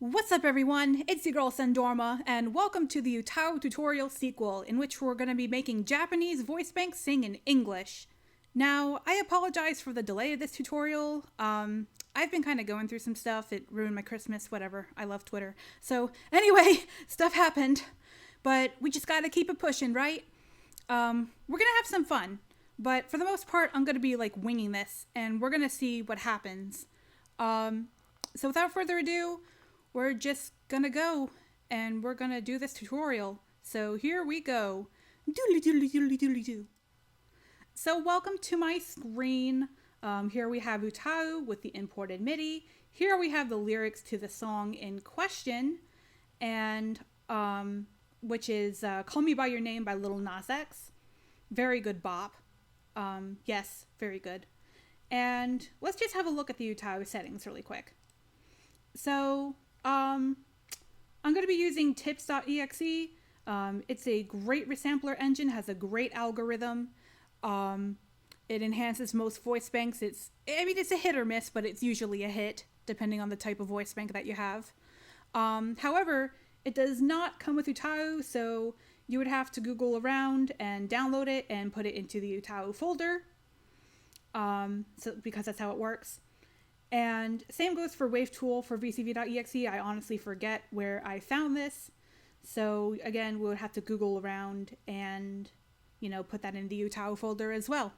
What's up everyone, it's your girl Sendorma, and welcome to the UTAU tutorial sequel, in which we're going to be making Japanese voice banks sing in English. Now, I apologize for the delay of this tutorial. I've been kind of going through some stuff, it ruined my Christmas, whatever, I love Twitter. So, anyway, stuff happened, but we just gotta keep it pushing, right? We're gonna have some fun, but for the most part, I'm gonna be like winging this, and we're gonna see what happens. So without further ado, we're just gonna go and we're gonna do this tutorial. So here we go. Doodly doodly doodly doodly doo. So welcome to my screen. Here we have UTAU with the imported MIDI. Here we have the lyrics to the song in question, and which is Call Me By Your Name by Lil Nas X. Very good bop. Yes, very good. And let's just have a look at the UTAU settings really quick. So, I'm going to be using tips.exe. It's a great resampler engine, has a great algorithm. It enhances most voice banks. It's a hit or miss, but it's usually a hit, depending on the type of voice bank that you have. However, it does not come with UTAU, so you would have to Google around and download it and put it into the UTAU folder. Because that's how it works. And same goes for WaveTool for vcv.exe. I honestly forget where I found this. So again, we would have to Google around and, put that in the UTAU folder as well.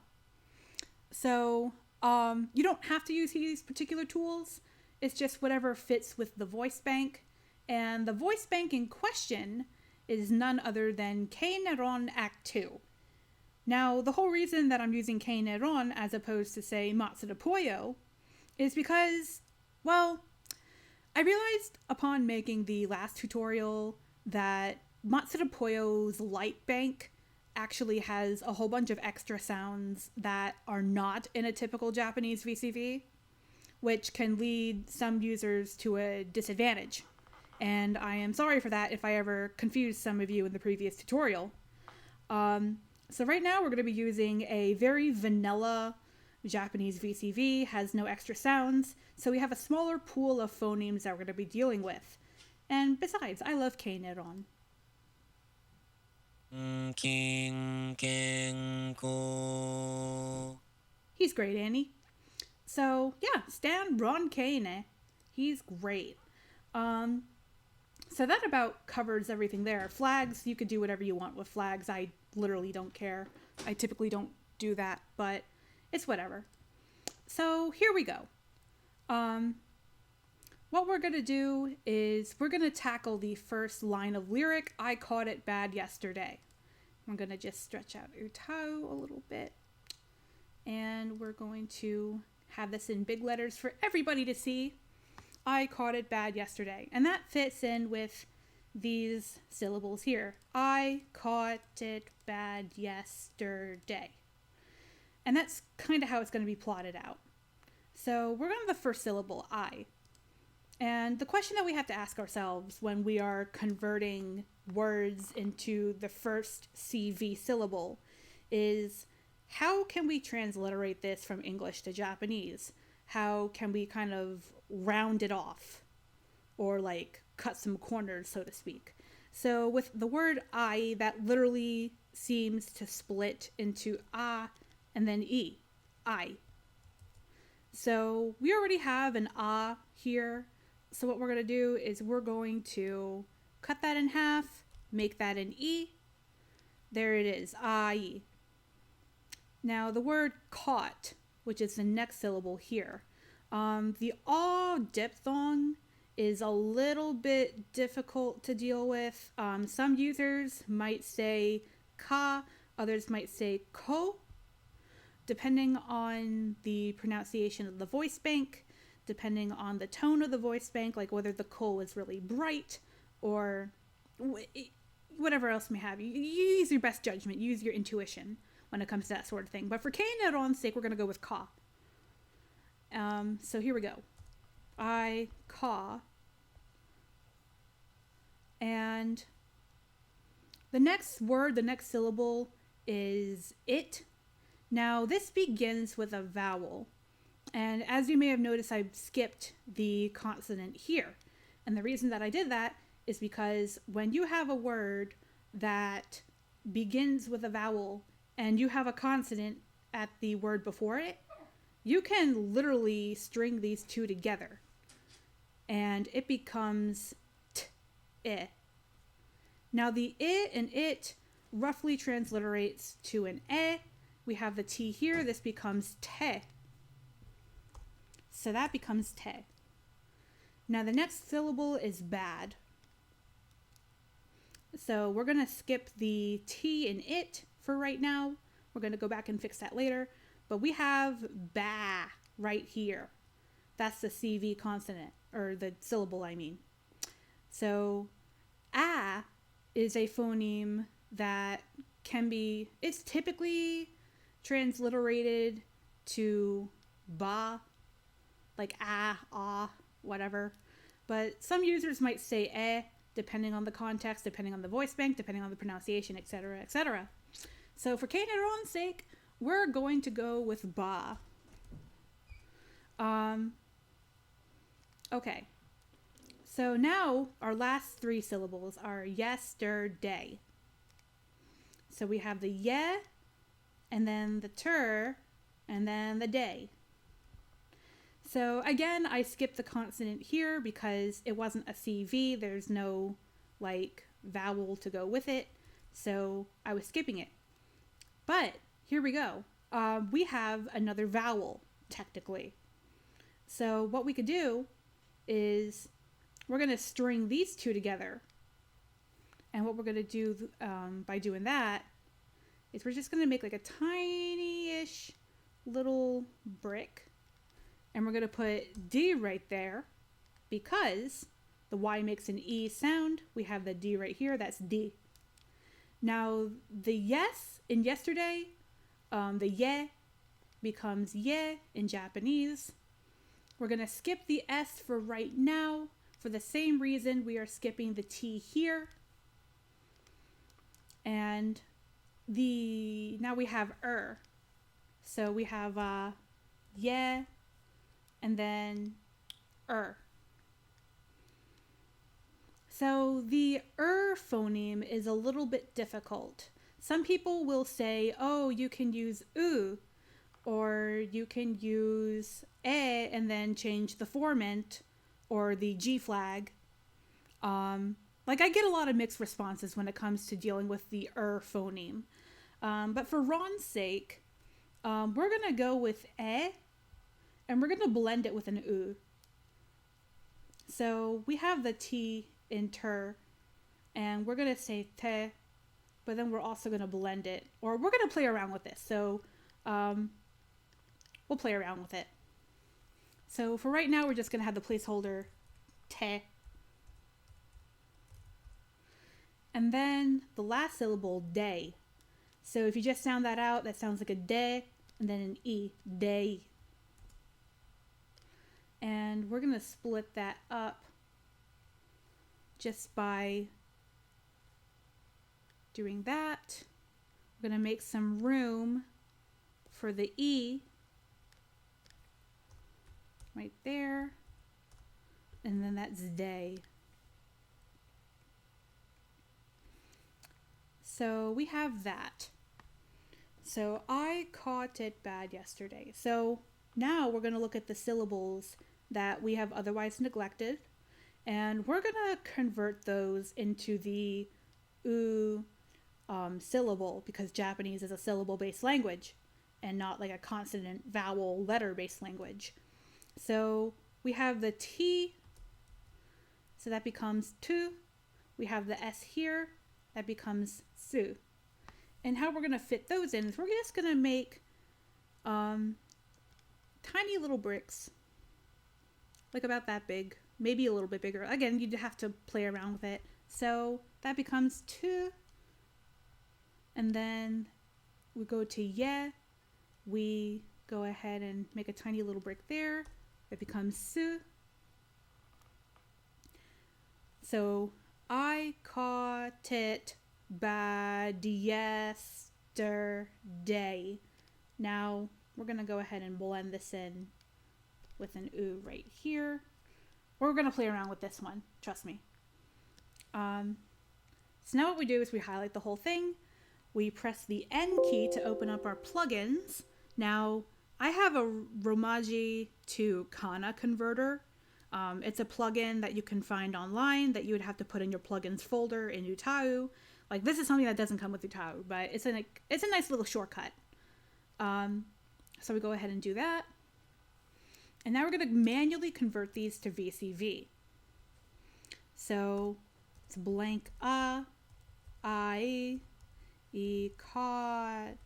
So you don't have to use these particular tools. It's just whatever fits with the voice bank. And the voice bank in question is none other than Kei Neron Act 2. Now, the whole reason that I'm using Kei Neron as opposed to, say, Matsudappoiyo is because, well, I realized upon making the last tutorial that Matsudappoiyo's light bank actually has a whole bunch of extra sounds that are not in a typical Japanese VCV, which can lead some users to a disadvantage. And I am sorry for that if I ever confused some of you in the previous tutorial. So right now we're going to be using a very vanilla Japanese VCV, has no extra sounds, so we have a smaller pool of phonemes that we're going to be dealing with. And besides, I love Kei Neron. He's great, Annie. So yeah, Stan Ron Kane. He's great. So that about covers everything there. Flags, you could do whatever you want with flags. I literally don't care. I typically don't do that, but it's whatever. So here we go. What we're going to do is we're going to tackle the first line of lyric, I caught it bad yesterday. I'm going to just stretch out UTAU a little bit. And we're going to have this in big letters for everybody to see. I caught it bad yesterday. And that fits in with these syllables here. I caught it bad yesterday. And that's kind of how it's going to be plotted out. So we're going to the first syllable, I. And the question that we have to ask ourselves when we are converting words into the first CV syllable is, how can we transliterate this from English to Japanese? How can we kind of round it off? Or like cut some corners, so to speak. So with the word I, that literally seems to split into a and then e, I. So we already have an a here. So what we're going to do is we're going to cut that in half, make that an e. There it is, I. Now the word caught, which is the next syllable here. The aw diphthong is a little bit difficult to deal with. Some users might say ka, others might say ko. Depending on the pronunciation of the voice bank, depending on the tone of the voice bank, like whether the ko is really bright or whatever else may have. You use your best judgment, use your intuition when it comes to that sort of thing. But for Kei Neron's sake, we're going to go with ka. So here we go. I, ka. And the next word, the next syllable is it. Now, this begins with a vowel, and as you may have noticed, I've skipped the consonant here And the reason that I did that is because when you have a word that begins with a vowel and you have a consonant at the word before it, you can literally string these two together and it becomes t-I. Now the I and it roughly transliterates to an e. We have the T here, this becomes te. So that becomes te. Now the next syllable is bad. So we're going to skip the T in it for right now. We're going to go back and fix that later. But we have ba right here. That's the CV consonant, or the syllable, I mean. So a is a phoneme that can be, it's typically transliterated to ba, like ah, whatever. But some users might say depending on the context, depending on the voice bank, depending on the pronunciation, etc., etc. So for Kate and Ron's sake, we're going to go with ba. Okay. So now our last three syllables are yesterday. So we have the ye, and then the ter, and then the day. So again, I skipped the consonant here because it wasn't a CV. There's no like vowel to go with it. So I was skipping it. But here we go. We have another vowel, technically. So what we could do is we're going to string these two together. And what we're going to do by doing that is we're just going to make like a tiny-ish little brick. And we're going to put D right there because the Y makes an E sound. We have the D right here. That's D. Now, the yes in yesterday, the ye becomes ye in Japanese. We're going to skip the S for right now. For the same reason, we are skipping the T here. And now we have So we have ye and then So the phoneme is a little bit difficult. Some people will say, oh, you can use u, or you can use e and then change the formant or the G flag. Like I get a lot of mixed responses when it comes to dealing with the phoneme. But for Ron's sake, we're going to go with e, and we're going to blend it with an u. So we have the T in ter, and we're going to say te, but then we're also going to blend it, or we're going to play around with this. So we'll play around with it. So for right now, we're just going to have the placeholder te. And then the last syllable, day. So if you just sound that out, that sounds like a de, and then an e, day. And we're going to split that up just by doing that. We're going to make some room for the E right there. And then that's day. So we have that. So I caught it bad yesterday. So now we're going to look at the syllables that we have otherwise neglected. And we're going to convert those into the u syllable, because Japanese is a syllable-based language and not like a consonant, vowel, letter-based language. So we have the T, so that becomes tu. We have the S here, that becomes su. And how we're going to fit those in is we're just going to make tiny little bricks, like about that big, maybe a little bit bigger. Again, you'd have to play around with it. So that becomes tu. And then we go to ye. We go ahead and make a tiny little brick there. It becomes su. So I caught it bad yesterday. Now we're going to go ahead and blend this in with an u right here. We're going to play around with this one. Trust me. So now what we do is we highlight the whole thing. We press the N key to open up our plugins. Now, I have a Romaji to Kana converter. It's a plugin that you can find online that you would have to put in your plugins folder in UTAU. Like, this is something that doesn't come with UTAU, but it's a nice little shortcut. So we go ahead and do that. And now we're going to manually convert these to VCV. So it's blank I, caught,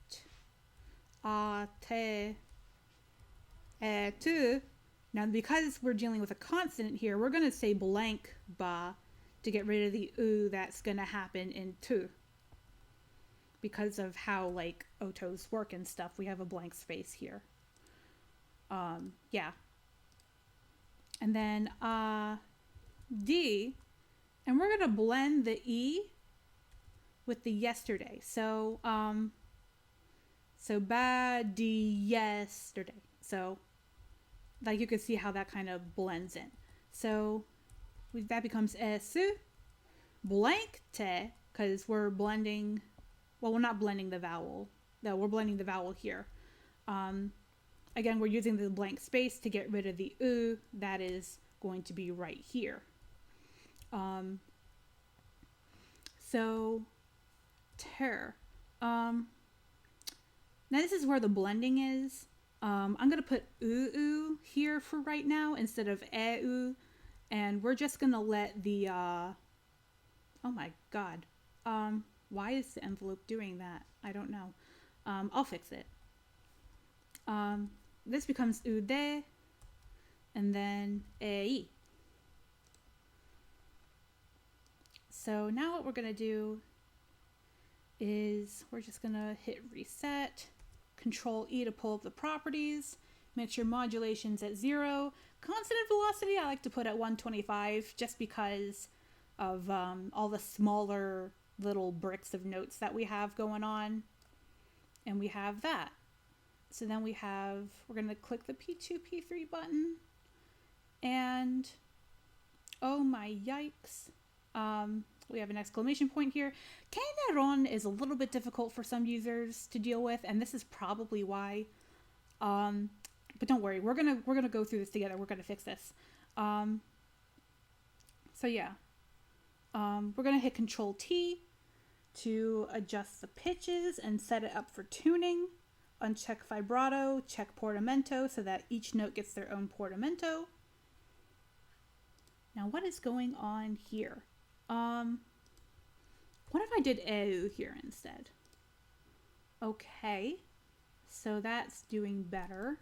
te, tu. Now, because we're dealing with a consonant here, we're going to say blank ba to get rid of the oo that's going to happen in tu. Because of how, like, otos work and stuff, we have a blank space here. Yeah. And then D, and we're going to blend the E with the yesterday. So, ba, di, yesterday. So, like, you can see how that kind of blends in. So, that becomes esu, blank te, because we're blending, well, we're not blending the vowel. No, we're blending the vowel here. Again, we're using the blank space to get rid of the oo. That is going to be right here. So, ter. Now this is where the blending is. I'm going to put oo here for right now instead of eu. And we're just going to let the, oh my God. Why is the envelope doing that? I don't know. I'll fix it. This becomes ude and then ei. So now what we're going to do is we're just going to hit reset, Control E to pull up the properties, make sure modulation's at 0. Consonant velocity I like to put at 125 just because of all the smaller little bricks of notes that we have going on. And we have that. So then we're going to click the P2, P3 button. And, oh my yikes. We have an exclamation point here. Kaineron is a little bit difficult for some users to deal with, and this is probably why. But don't worry, we're gonna go through this together. We're gonna fix this. So yeah, we're gonna hit Control T to adjust the pitches and set it up for tuning. Uncheck vibrato, check portamento so that each note gets their own portamento. Now what is going on here? What if I did eu here instead? Okay, so that's doing better.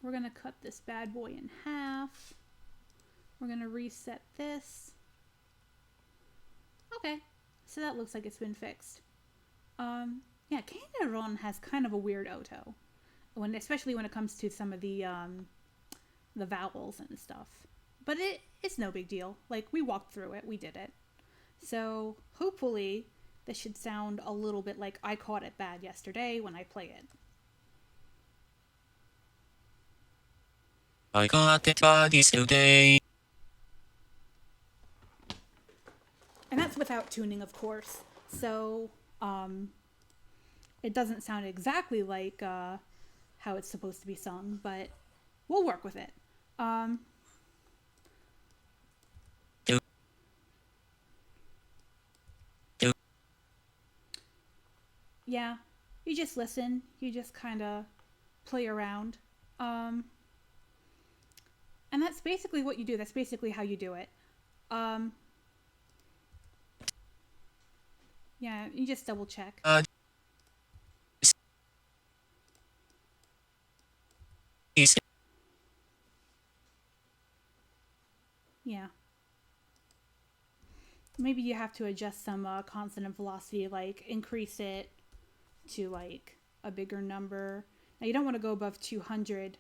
We're gonna cut this bad boy in half. We're gonna reset this. Okay, so that looks like it's been fixed. Yeah, Kaineron has kind of a weird oto, especially when it comes to some of the vowels and stuff. But it's no big deal. Like, we walked through it, we did it. So hopefully this should sound a little bit like I caught it bad yesterday when I play it. I caught it bad yesterday. And that's without tuning, of course. So it doesn't sound exactly like how it's supposed to be sung, but we'll work with it. Yeah, you just listen. You just kind of play around. And that's basically what you do. That's basically how you do it. Yeah, you just double check. Yeah. Maybe you have to adjust some consonant velocity, like increase it to like a bigger number. Now you don't want to go above 200.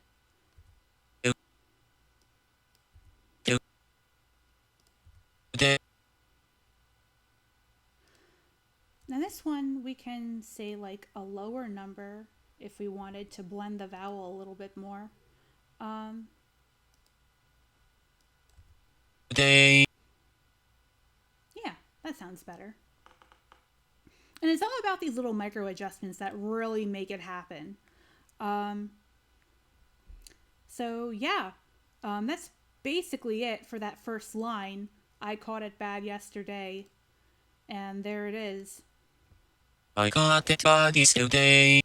Now this one we can say like a lower number, if we wanted to blend the vowel a little bit more. Day. Yeah, that sounds better. And it's all about these little micro adjustments that really make it happen. So yeah, that's basically it for that first line. I caught it bad yesterday. And there it is. I got it bad yesterday.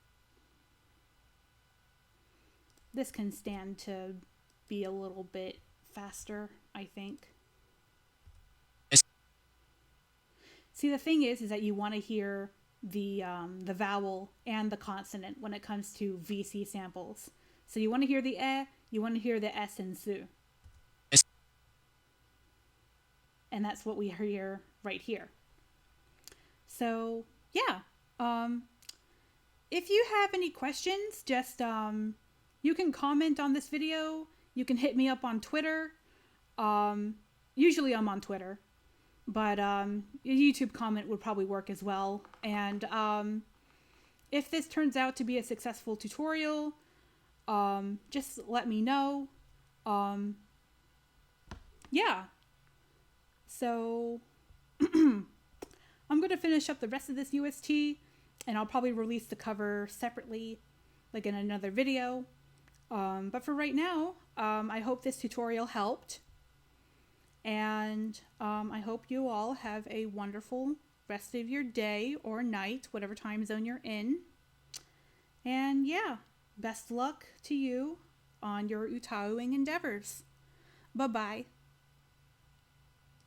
This can stand to be a little bit faster, I think. See, the thing is that you want to hear the vowel and the consonant when it comes to VC samples. So you want to hear the you want to hear the S and su. And that's what we hear right here. So yeah, if you have any questions, just you can comment on this video. You can hit me up on Twitter. Usually I'm on Twitter, but a YouTube comment would probably work as well. And if this turns out to be a successful tutorial, just let me know. Yeah. So I'm going to finish up the rest of this UST, and I'll probably release the cover separately, like in another video. But for right now, I hope this tutorial helped. And I hope you all have a wonderful rest of your day or night, whatever time zone you're in. And yeah, best luck to you on your UTAUing endeavors. Bye-bye.